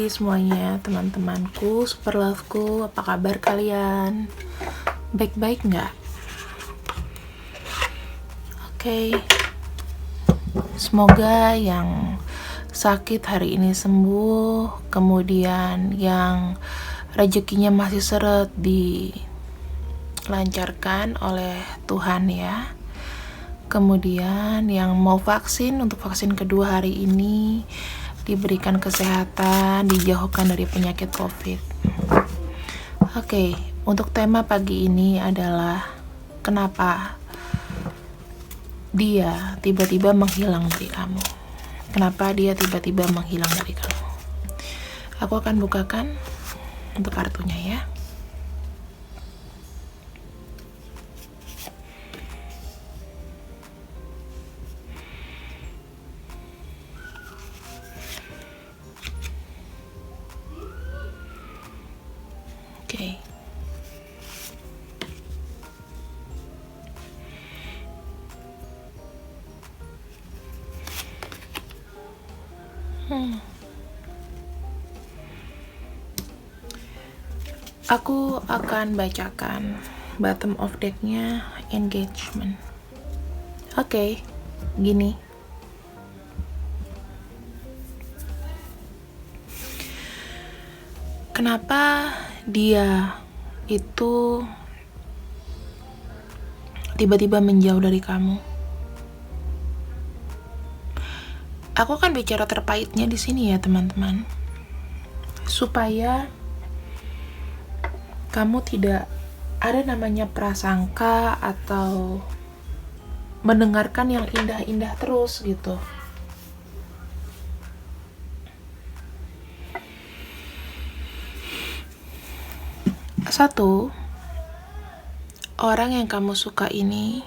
pagi semuanya, teman-temanku, super loveku. Apa kabar kalian? Baik-baik nggak? Oke. Semoga yang sakit hari ini sembuh, kemudian yang rezekinya masih seret dilancarkan oleh Tuhan ya. Kemudian yang mau vaksin untuk vaksin kedua hari ini diberikan kesehatan, dijauhkan dari penyakit COVID. Oke, untuk tema pagi ini adalah kenapa dia tiba-tiba menghilang dari kamu. Kenapa dia tiba-tiba menghilang dari kamu? Aku akan bukakan untuk kartunya ya. Oke. Aku akan bacakan bottom of deck-nya engagement. Oke, gini. Kenapa dia itu tiba-tiba menjauh dari kamu? Aku akan bicara terpahitnya di sini ya, teman-teman. Supaya kamu tidak ada namanya prasangka atau mendengarkan yang indah-indah terus gitu. Satu, orang yang kamu suka ini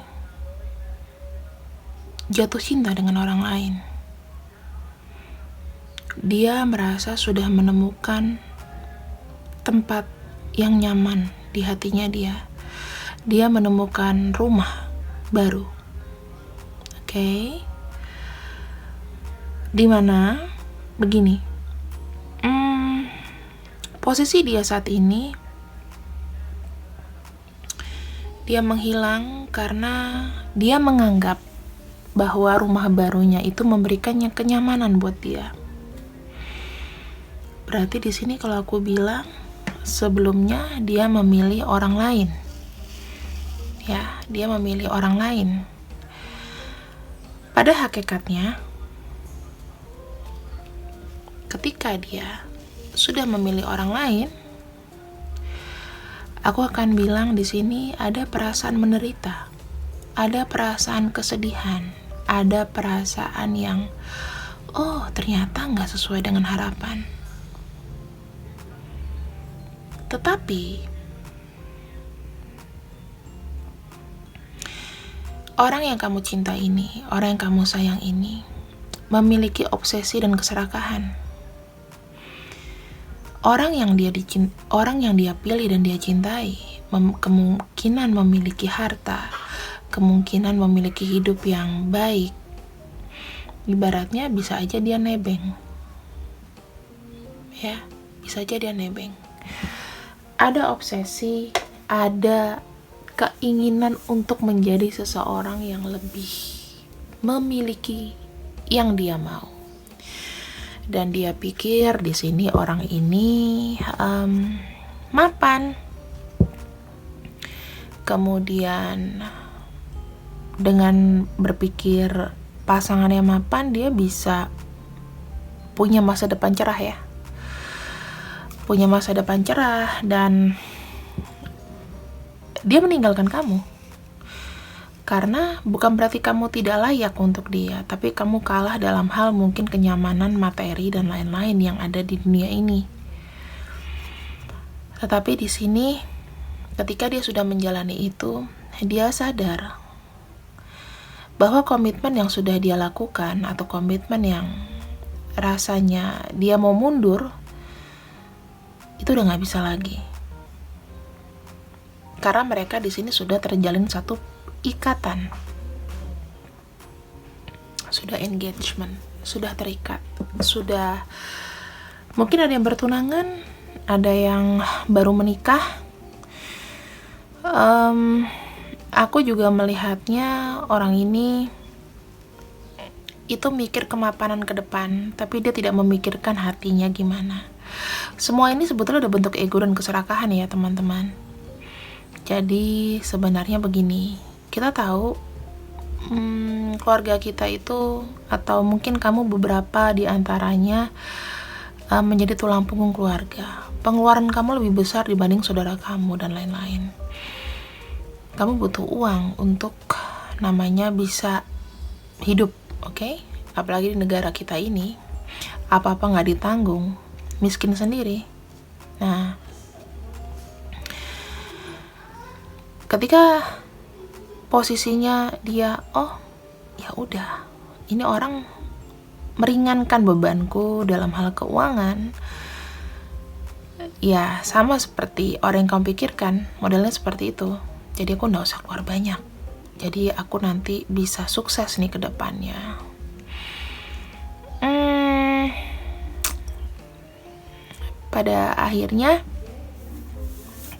jatuh cinta dengan orang lain. Dia merasa sudah menemukan tempat yang nyaman di hatinya dia. Dia menemukan rumah baru. Oke. Dimana begini. Posisi dia saat ini, dia menghilang karena dia menganggap bahwa rumah barunya itu memberikannya kenyamanan buat dia. Berarti di sini kalau aku bilang sebelumnya dia memilih orang lain. Ya, dia memilih orang lain. Pada hakikatnya, ketika dia sudah memilih orang lain, aku akan bilang di sini ada perasaan menderita, ada perasaan kesedihan, ada perasaan yang ternyata nggak sesuai dengan harapan. Tetapi orang yang kamu cinta ini, orang yang kamu sayang ini memiliki obsesi dan keserakahan. Orang yang dia pilih dan dia cintai kemungkinan memiliki harta, kemungkinan memiliki hidup yang baik. Ibaratnya bisa aja dia nebeng. Ya, bisa aja dia nebeng. Ada obsesi, ada keinginan untuk menjadi seseorang yang lebih memiliki yang dia mau. Dan dia pikir di sini orang ini mapan. Kemudian dengan berpikir pasangannya mapan, dia bisa punya masa depan cerah ya. Punya masa depan cerah dan dia meninggalkan kamu. Karena bukan berarti kamu tidak layak untuk dia, tapi kamu kalah dalam hal mungkin kenyamanan materi dan lain-lain yang ada di dunia ini. Tetapi di sini, ketika dia sudah menjalani itu, dia sadar bahwa komitmen yang sudah dia lakukan atau komitmen yang rasanya dia mau mundur, itu udah nggak bisa lagi. Karena mereka di sini sudah terjalin satu ikatan, sudah engagement, sudah terikat, sudah Mungkin ada yang bertunangan, ada yang baru menikah. Aku juga melihatnya orang ini itu mikir kemapanan ke depan, tapi dia tidak memikirkan hatinya gimana. Semua ini sebetulnya udah bentuk ego dan keserakahan ya teman-teman. Jadi sebenarnya begini, kita tahu keluarga kita itu, atau mungkin kamu beberapa di antaranya menjadi tulang punggung keluarga. Pengeluaran kamu lebih besar dibanding saudara kamu dan lain-lain. Kamu butuh uang untuk namanya bisa hidup, oke? Apalagi di negara kita ini, apa-apa nggak ditanggung, miskin sendiri. Nah, ketika posisinya dia, oh ya udah, ini orang meringankan bebanku dalam hal keuangan, ya sama seperti orang yang kamu pikirkan, modelnya seperti itu. Jadi aku nggak usah keluar banyak, jadi aku nanti bisa sukses nih ke depannya. Pada akhirnya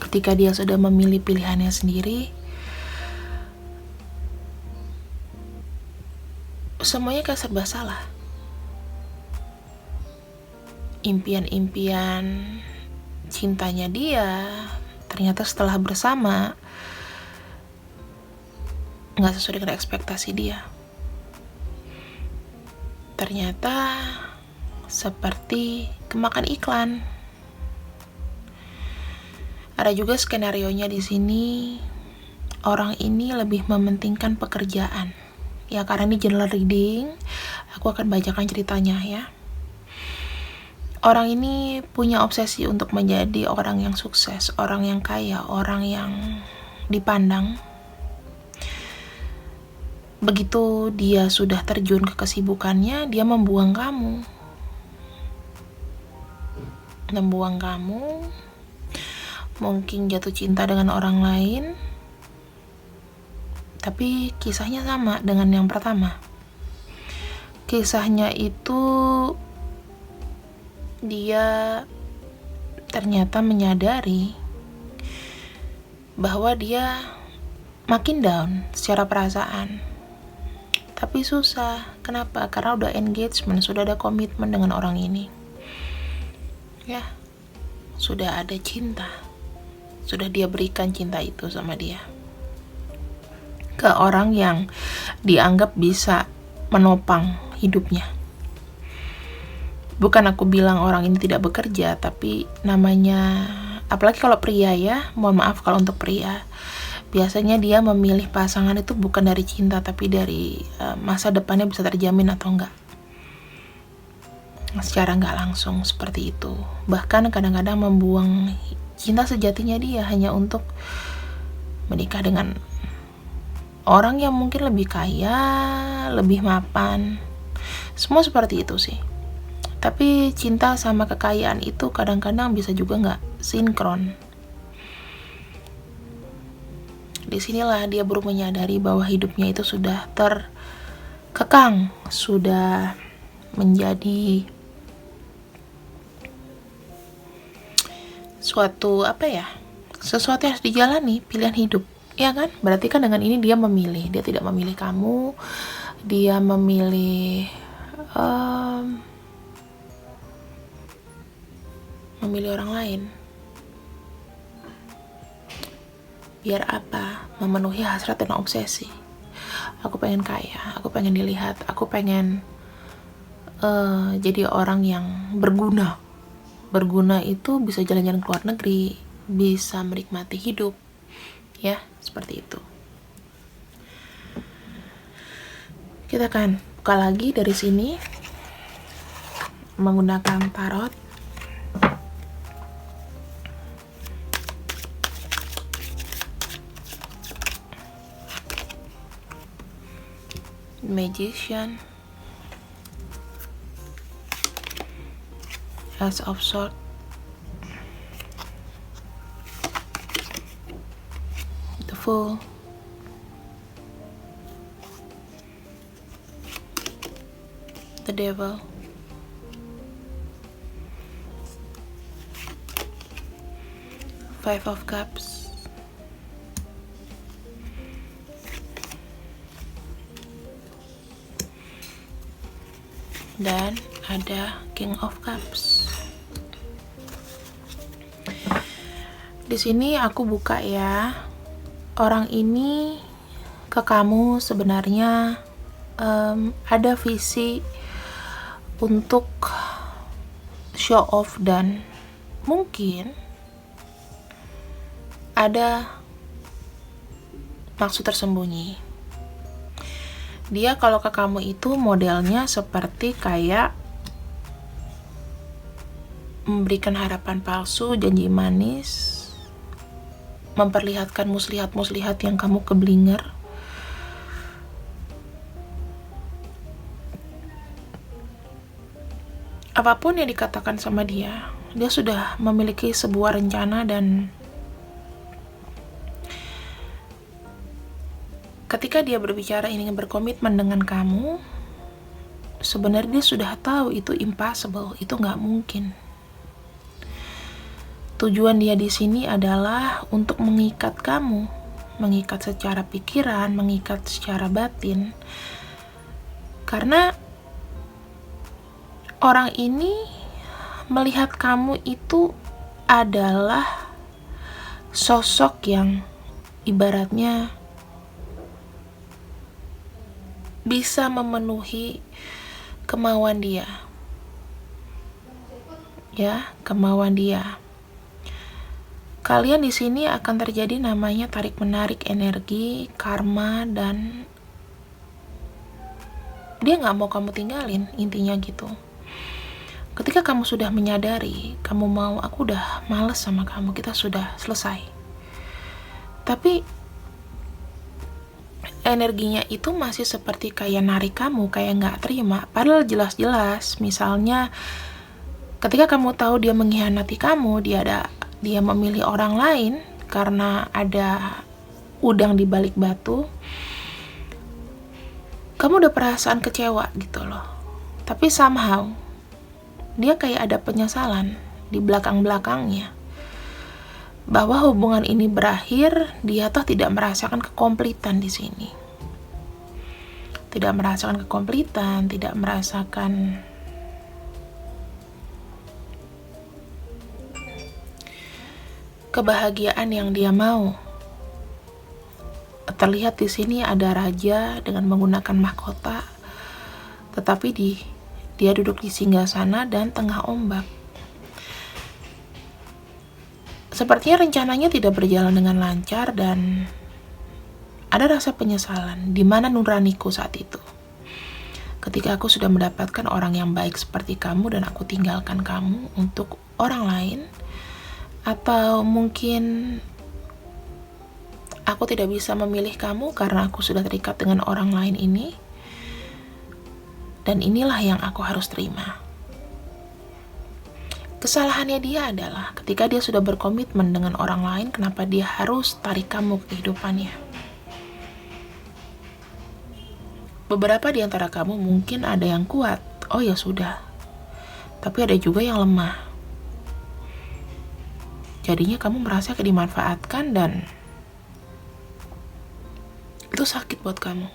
ketika dia sudah memilih pilihannya sendiri, semuanya kayak serba salah. Impian-impian cintanya dia ternyata setelah bersama nggak sesuai dengan ekspektasi dia. Ternyata seperti kemakan iklan. Ada juga skenarionya di sini, orang ini lebih mementingkan pekerjaan. Ya karena ini general reading, aku akan bacakan ceritanya ya. Orang ini punya obsesi untuk menjadi orang yang sukses, orang yang kaya, orang yang dipandang. Begitu dia sudah terjun ke kesibukannya, dia membuang kamu. Membuang kamu, mungkin jatuh cinta dengan orang lain, tapi kisahnya sama dengan yang pertama. Kisahnya itu dia ternyata menyadari bahwa dia makin down secara perasaan. Tapi susah. Kenapa? Karena udah engagement, sudah ada komitmen dengan orang ini. Ya, sudah ada cinta. Sudah dia berikan cinta itu sama dia. Ke orang yang dianggap bisa menopang hidupnya. Bukan aku bilang orang ini tidak bekerja, tapi namanya, apalagi kalau pria ya, mohon maaf kalau untuk pria, biasanya dia memilih pasangan itu bukan dari cinta, tapi dari masa depannya bisa terjamin atau enggak. Secara enggak langsung seperti itu. Bahkan kadang-kadang membuang cinta sejatinya dia hanya untuk menikah dengan orang yang mungkin lebih kaya, lebih mapan. Semua seperti itu sih. Tapi cinta sama kekayaan itu kadang-kadang bisa juga nggak sinkron. Disinilah dia baru menyadari bahwa hidupnya itu sudah terkekang, sudah menjadi sesuatu yang harus dijalani, pilihan hidup, ya kan? Berarti kan dengan ini dia memilih, dia tidak memilih kamu, dia memilih orang lain. Biar apa? Memenuhi hasrat dan obsesi. Aku pengen kaya, aku pengen dilihat, aku pengen jadi orang yang berguna. Berguna itu bisa jalan-jalan ke luar negeri, bisa menikmati hidup, ya seperti itu. Kita akan buka lagi dari sini menggunakan tarot. Magician, Ace of Swords, the Fool, the Devil, Five of Cups, dan ada King of Cups. Di sini aku buka ya. Orang ini ke kamu sebenarnya ada visi untuk show off dan mungkin ada maksud tersembunyi. Dia kalau ke kamu itu modelnya seperti kayak memberikan harapan palsu, janji manis, memperlihatkan muslihat-muslihat yang kamu keblinger. Apapun yang dikatakan sama dia sudah memiliki sebuah rencana, dan ketika dia berbicara ingin berkomitmen dengan kamu, sebenarnya dia sudah tahu itu impossible, itu nggak mungkin. Tujuan dia di sini adalah untuk mengikat kamu, mengikat secara pikiran, mengikat secara batin. Karena orang ini melihat kamu itu adalah sosok yang ibaratnya bisa memenuhi kemauan dia. Ya, kemauan dia. Kalian di sini akan terjadi namanya tarik-menarik energi, karma, dan dia nggak mau kamu tinggalin, intinya gitu. Ketika kamu sudah menyadari, kamu mau, aku udah males sama kamu, kita sudah selesai. Tapi energinya itu masih seperti kayak narik kamu, kayak nggak terima. Padahal jelas-jelas, misalnya ketika kamu tahu dia mengkhianati kamu, dia memilih orang lain karena ada udang di balik batu, kamu udah perasaan kecewa gitu loh. Tapi somehow dia kayak ada penyesalan di belakang-belakangnya bahwa hubungan ini berakhir. Dia tuh tidak merasakan kekomplitan di sini, tidak merasakan kekomplitan, tidak merasakan kebahagiaan yang dia mau. Terlihat di sini ada raja dengan menggunakan mahkota, tetapi dia duduk di singgasana dan tengah ombak. Sepertinya rencananya tidak berjalan dengan lancar dan ada rasa penyesalan. Di mana nuraniku saat itu? Ketika aku sudah mendapatkan orang yang baik seperti kamu dan aku tinggalkan kamu untuk orang lain. Atau mungkin aku tidak bisa memilih kamu karena aku sudah terikat dengan orang lain ini. Dan inilah yang aku harus terima. Kesalahannya dia adalah ketika dia sudah berkomitmen dengan orang lain, kenapa dia harus tarik kamu ke kehidupannya? Beberapa di antara kamu mungkin ada yang kuat, oh ya sudah. Tapi ada juga yang lemah. Jadinya kamu merasa dimanfaatkan dan itu sakit buat kamu.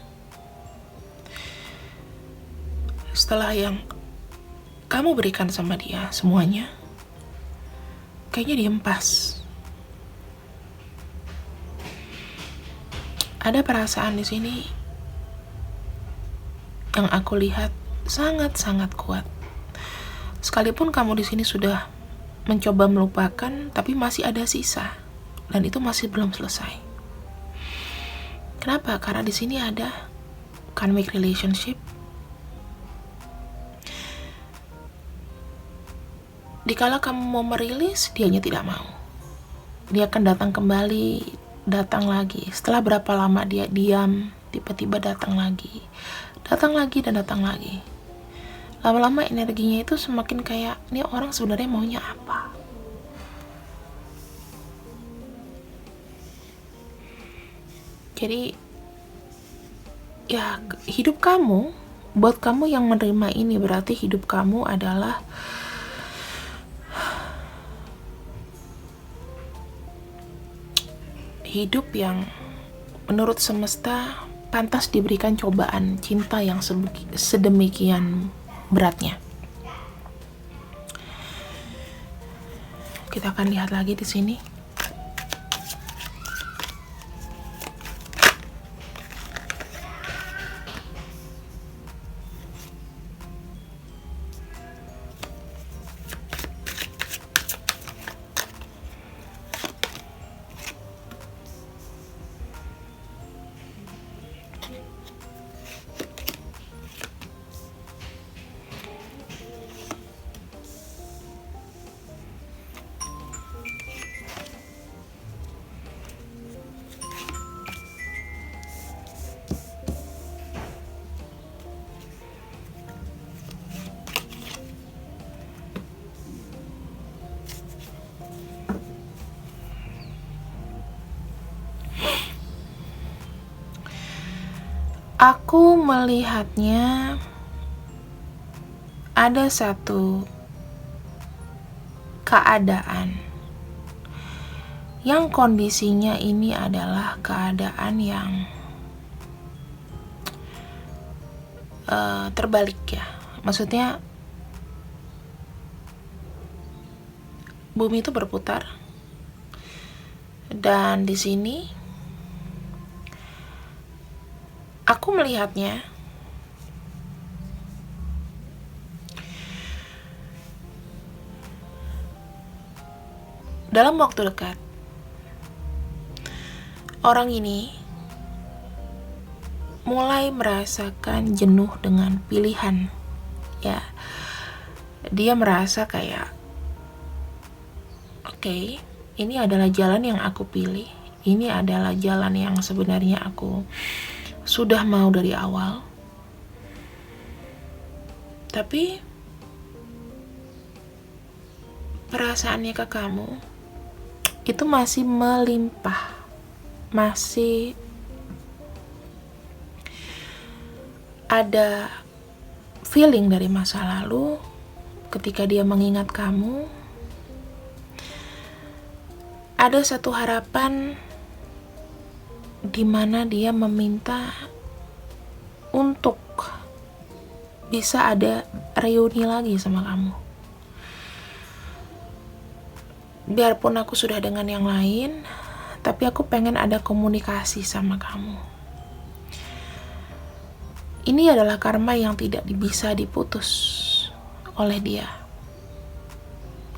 Setelah yang kamu berikan sama dia semuanya, kayaknya dihempas. Ada perasaan di sini yang aku lihat sangat-sangat kuat. Sekalipun kamu di sini sudah mencoba melupakan, tapi masih ada sisa, dan itu masih belum selesai. Kenapa? Karena di sini ada karmic relationship. Dikala kamu mau merilis, dianya tidak mau. Dia akan datang kembali, datang lagi. Setelah berapa lama dia diam, tiba-tiba datang lagi, dan datang lagi. Lama-lama energinya itu semakin kayak, ini orang sebenarnya maunya apa? Jadi, ya hidup kamu, buat kamu yang menerima ini, berarti hidup kamu adalah hidup yang menurut semesta pantas diberikan cobaan cinta yang sedemikian beratnya. Kita akan lihat lagi di sini. Aku melihatnya ada satu keadaan yang kondisinya ini adalah keadaan yang terbalik ya. Maksudnya bumi itu berputar dan di sini aku melihatnya dalam waktu dekat orang ini mulai merasakan jenuh dengan pilihan. Ya, dia merasa kayak oke, ini adalah jalan yang aku pilih. Ini adalah jalan yang sebenarnya aku sudah mau dari awal. Tapi perasaannya ke kamu itu masih melimpah. Masih ada feeling dari masa lalu ketika dia mengingat kamu. Ada satu harapan di mana dia meminta untuk bisa ada reuni lagi sama kamu. Biarpun aku sudah dengan yang lain, tapi aku pengen ada komunikasi sama kamu. Ini adalah karma yang tidak bisa diputus oleh dia.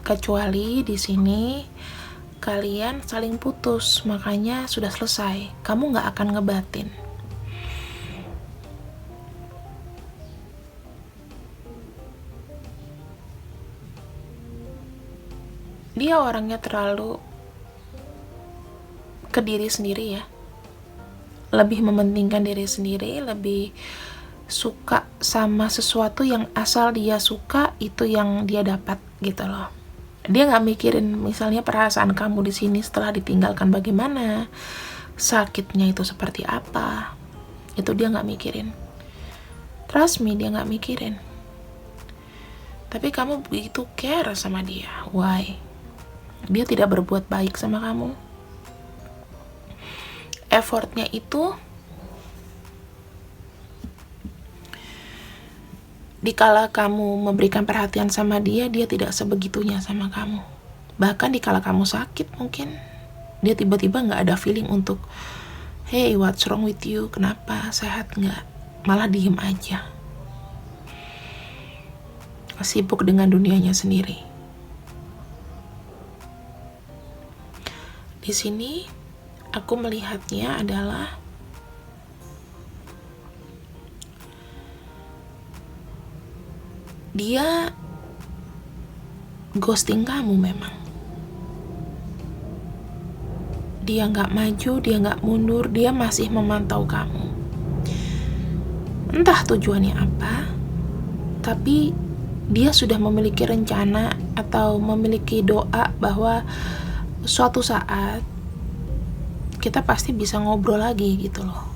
Kecuali di sini kalian saling putus, makanya sudah selesai. Kamu gak akan ngebatin. Dia orangnya terlalu ke diri sendiri ya. Lebih mementingkan diri sendiri, lebih suka sama sesuatu yang asal dia suka, itu yang dia dapat gitu loh. Dia nggak mikirin misalnya perasaan kamu di sini setelah ditinggalkan bagaimana, sakitnya itu seperti apa, itu dia nggak mikirin. Trust me, dia nggak mikirin. Tapi kamu begitu care sama dia. Why? Dia tidak berbuat baik sama kamu. Effortnya itu dikala kamu memberikan perhatian sama dia, dia tidak sebegitunya sama kamu. Bahkan dikala kamu sakit mungkin, dia tiba-tiba gak ada feeling untuk hey, what's wrong with you? Kenapa? Sehat gak? Malah diem aja. Sibuk dengan dunianya sendiri. Di sini, aku melihatnya adalah dia ghosting kamu memang. Dia gak maju, dia gak mundur, dia masih memantau kamu. Entah tujuannya apa, tapi dia sudah memiliki rencana atau memiliki doa bahwa suatu saat kita pasti bisa ngobrol lagi gitu loh.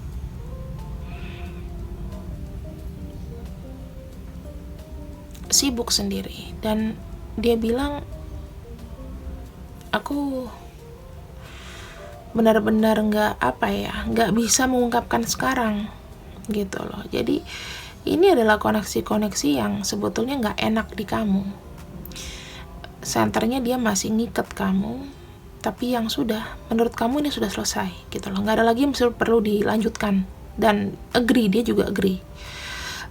Sibuk sendiri, dan dia bilang aku benar-benar nggak bisa mengungkapkan sekarang gitu loh. Jadi ini adalah koneksi-koneksi yang sebetulnya nggak enak di kamu. Senternya dia masih ngikat kamu, tapi yang sudah, menurut kamu ini sudah selesai gitu loh, nggak ada lagi yang perlu dilanjutkan. Dan dia juga agree.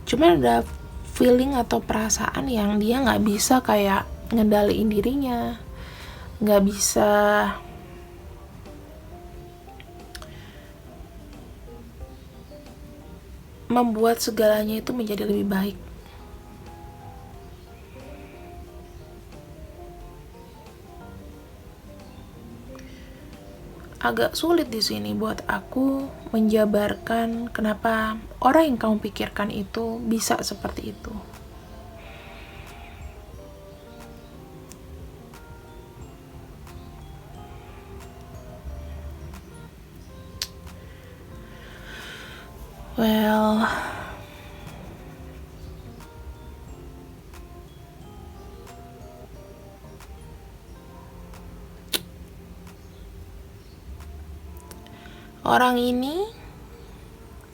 Cuma ada feeling atau perasaan yang dia nggak bisa kayak ngendaliin dirinya, nggak bisa membuat segalanya itu menjadi lebih baik. Agak sulit di sini buat aku menjabarkan kenapa orang yang kamu pikirkan itu bisa seperti itu. Well, orang ini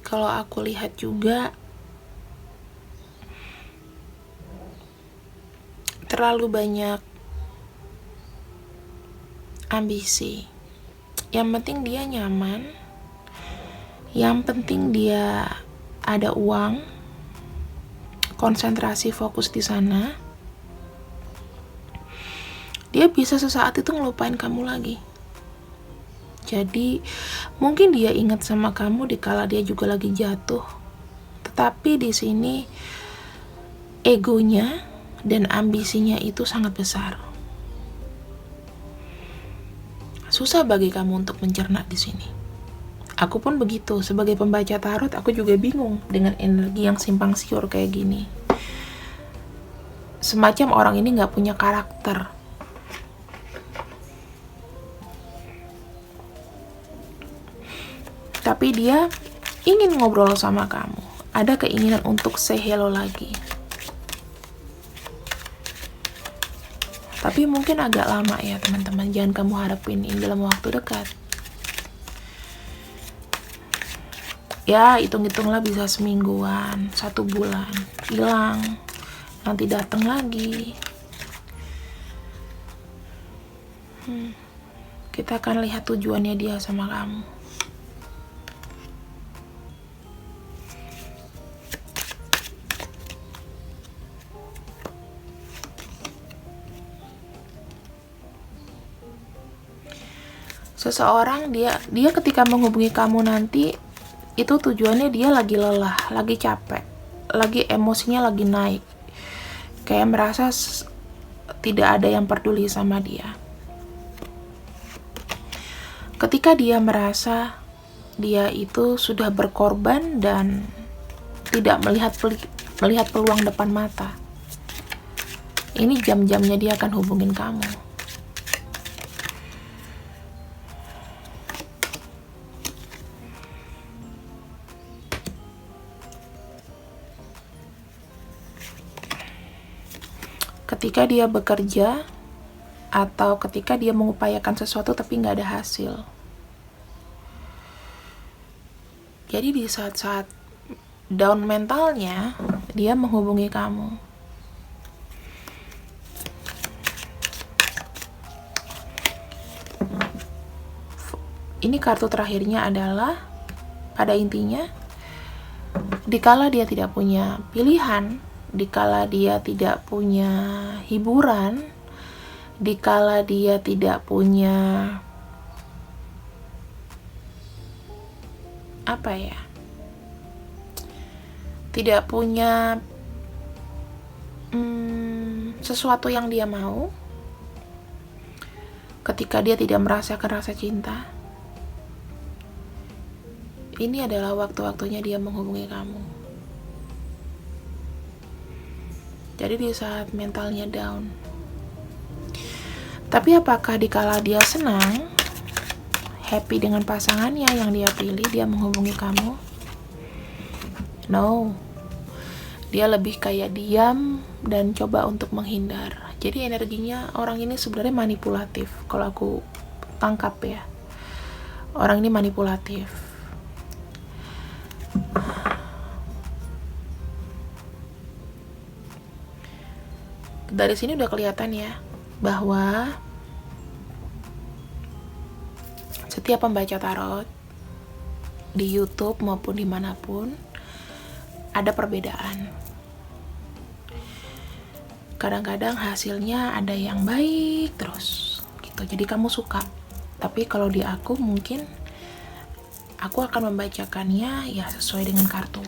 kalau aku lihat juga terlalu banyak ambisi. Yang penting dia nyaman, yang penting dia ada uang, konsentrasi fokus di sana. Dia bisa sesaat itu ngelupain kamu lagi. Jadi mungkin dia ingat sama kamu dikala dia juga lagi jatuh. Tetapi di sini egonya dan ambisinya itu sangat besar. Susah bagi kamu untuk mencerna di sini. Aku pun begitu, sebagai pembaca tarot aku juga bingung dengan energi yang simpang siur kayak gini. Semacam orang ini gak punya karakter. Tapi dia ingin ngobrol sama kamu. Ada keinginan untuk say hello lagi. Tapi mungkin agak lama ya teman-teman. Jangan kamu harapin ini dalam waktu dekat. Ya hitung-hitunglah bisa semingguan, 1 bulan, hilang, nanti datang lagi. Kita akan lihat tujuannya dia sama kamu. Seseorang dia ketika menghubungi kamu nanti itu tujuannya dia lagi lelah, lagi capek, lagi emosinya lagi naik, kayak merasa tidak ada yang peduli sama dia. Ketika dia merasa dia itu sudah berkorban dan tidak melihat peluang depan mata, ini jam-jamnya dia akan hubungin kamu. Ketika dia bekerja atau ketika dia mengupayakan sesuatu tapi nggak ada hasil. Jadi di saat-saat down mentalnya dia menghubungi kamu. Ini kartu terakhirnya adalah pada intinya dikala dia tidak punya pilihan, dikala dia tidak punya hiburan, dikala dia tidak punya tidak punya sesuatu yang dia mau, ketika dia tidak merasakan rasa cinta, ini adalah waktu-waktunya dia menghubungi kamu. Jadi di saat mentalnya down. Tapi apakah dikala dia senang, happy dengan pasangannya yang dia pilih, dia menghubungi kamu? No. Dia lebih kayak diam dan coba untuk menghindar. Jadi energinya orang ini sebenarnya manipulatif kalau aku tangkap ya. Orang ini manipulatif. Dari sini udah kelihatan ya bahwa setiap pembaca tarot di YouTube maupun dimanapun ada perbedaan. Kadang-kadang hasilnya ada yang baik terus gitu, jadi kamu suka. Tapi kalau di aku mungkin aku akan membacakannya ya sesuai dengan kartu.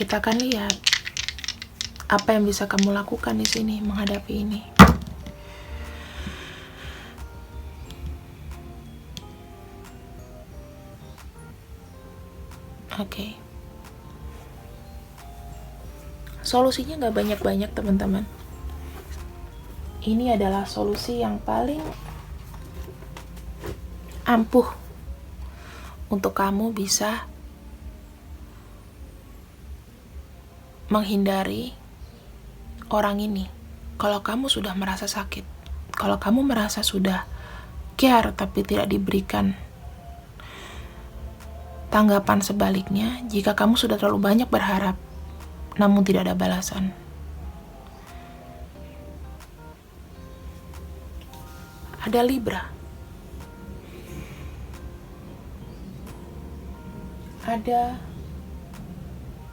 Kita akan lihat apa yang bisa kamu lakukan di sini menghadapi ini. Oke. Solusinya nggak banyak-banyak teman-teman. Ini adalah solusi yang paling ampuh untuk kamu bisa menghindari orang ini. Kalau kamu sudah merasa sakit, kalau kamu merasa sudah care tapi tidak diberikan tanggapan sebaliknya, jika kamu sudah terlalu banyak berharap namun tidak ada balasan. Ada Libra, ada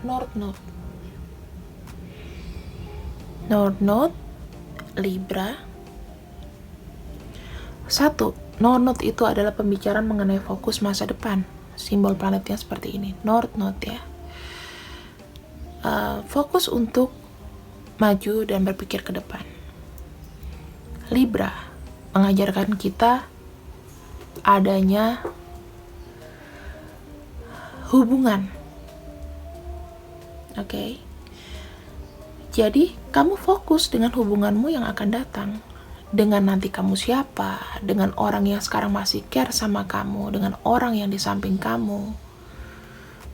North Node, Libra. Satu, North Node itu adalah pembicaraan mengenai fokus masa depan. Simbol planetnya seperti ini, North Node ya. Fokus untuk maju dan berpikir ke depan. Libra mengajarkan kita adanya hubungan. Oke. Jadi, kamu fokus dengan hubunganmu yang akan datang. Dengan nanti kamu siapa, dengan orang yang sekarang masih care sama kamu, dengan orang yang di samping kamu.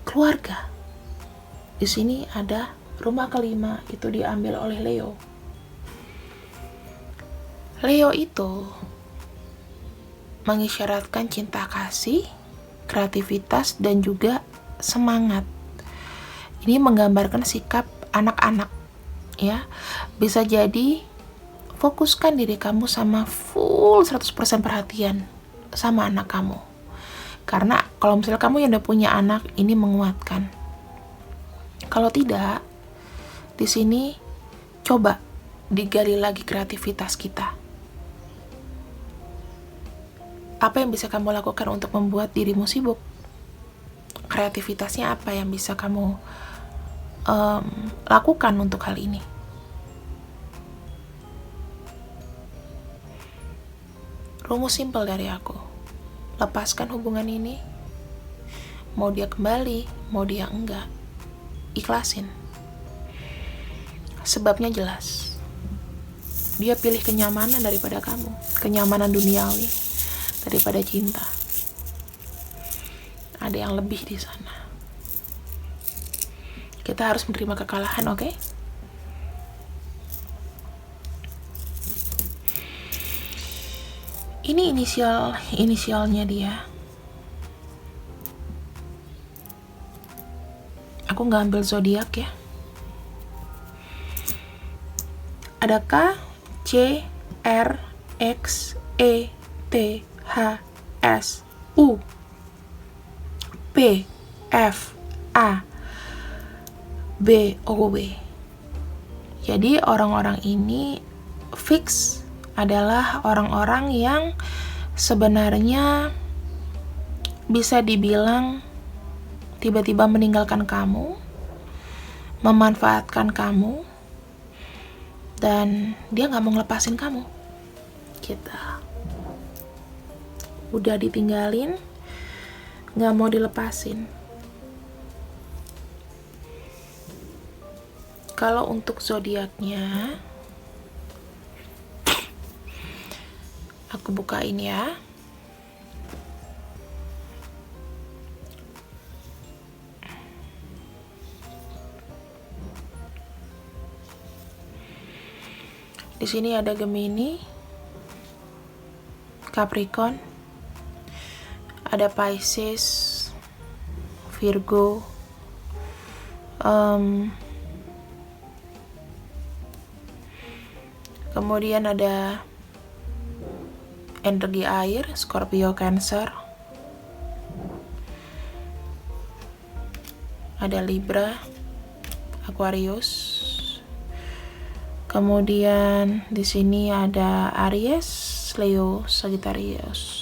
Keluarga. Di sini ada rumah kelima, itu diambil oleh Leo. Leo itu mengisyaratkan cinta kasih, kreativitas, dan juga semangat. Ini menggambarkan sikap anak-anak ya. Bisa jadi fokuskan diri kamu sama full 100% perhatian sama anak kamu. Karena kalau misalnya kamu yang udah punya anak, ini menguatkan. Kalau tidak, di sini coba digali lagi kreativitas kita. Apa yang bisa kamu lakukan untuk membuat dirimu sibuk? Kreativitasnya apa yang bisa kamu lakukan untuk hal ini? Rumus simpel dari aku. Lepaskan hubungan ini. Mau dia kembali, mau dia enggak. Ikhlasin. Sebabnya jelas. Dia pilih kenyamanan daripada kamu. Kenyamanan duniawi daripada cinta. Ada yang lebih di sana. Kita harus menerima kekalahan, oke? Ini inisialnya dia. Aku nggak ambil zodiak ya. Ada K, C, R, X, E, T, H, S, U, P, F, A, B, O, W. Jadi orang-orang ini fix adalah orang-orang yang sebenarnya bisa dibilang tiba-tiba meninggalkan kamu, memanfaatkan kamu, dan dia gak mau ngelepasin kamu. Kita udah ditinggalin, gak mau dilepasin. Kalau untuk zodiaknya, aku bukain ya. Di sini ada Gemini, Capricorn, ada Pisces, Virgo, kemudian ada energi air, Scorpio, Cancer, ada Libra, Aquarius, kemudian di sini ada Aries, Leo, Sagittarius.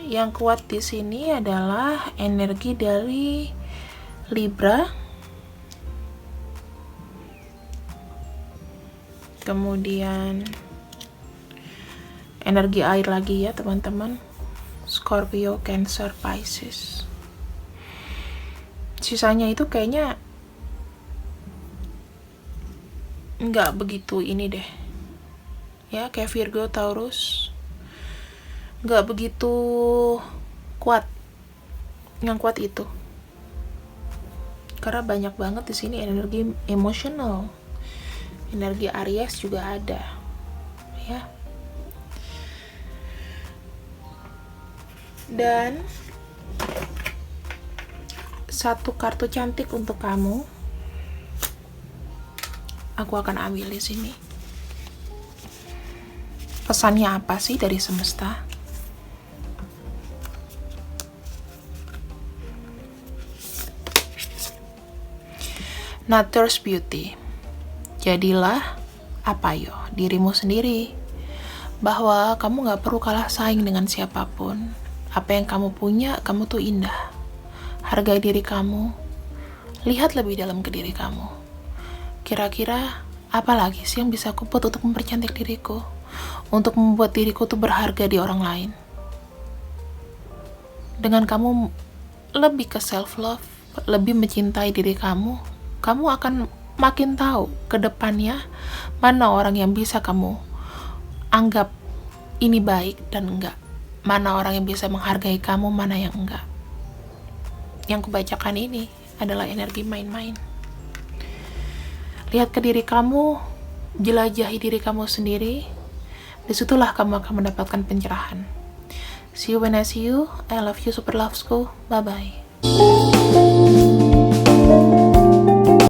Yang kuat di sini adalah energi dari Libra, kemudian energi air lagi ya teman-teman, Scorpio, Cancer, Pisces. Sisanya itu kayaknya nggak begitu ini deh ya, kayak Virgo, Taurus nggak begitu kuat. Yang kuat itu karena banyak banget di sini energi emosional. Energi Aries juga ada ya. Dan satu kartu cantik untuk kamu aku akan ambil di sini. Pesannya apa sih dari semesta? Nature's beauty. Jadilah dirimu sendiri. Bahwa kamu gak perlu kalah saing dengan siapapun. Apa yang kamu punya, kamu tuh indah. Hargai diri kamu. Lihat lebih dalam ke diri kamu. Kira-kira apa lagi sih yang bisa aku buat untuk mempercantik diriku? Untuk membuat diriku tuh berharga di orang lain. Dengan kamu lebih ke self-love, lebih mencintai diri kamu, kamu akan makin tahu ke depannya mana orang yang bisa kamu anggap ini baik dan enggak. Mana orang yang bisa menghargai kamu, mana yang enggak. Yang kubacakan ini adalah energi main-main. Lihat ke diri kamu, jelajahi diri kamu sendiri. Disitulah kamu akan mendapatkan pencerahan. See you when I see you. I love you, super lovesku. Bye-bye.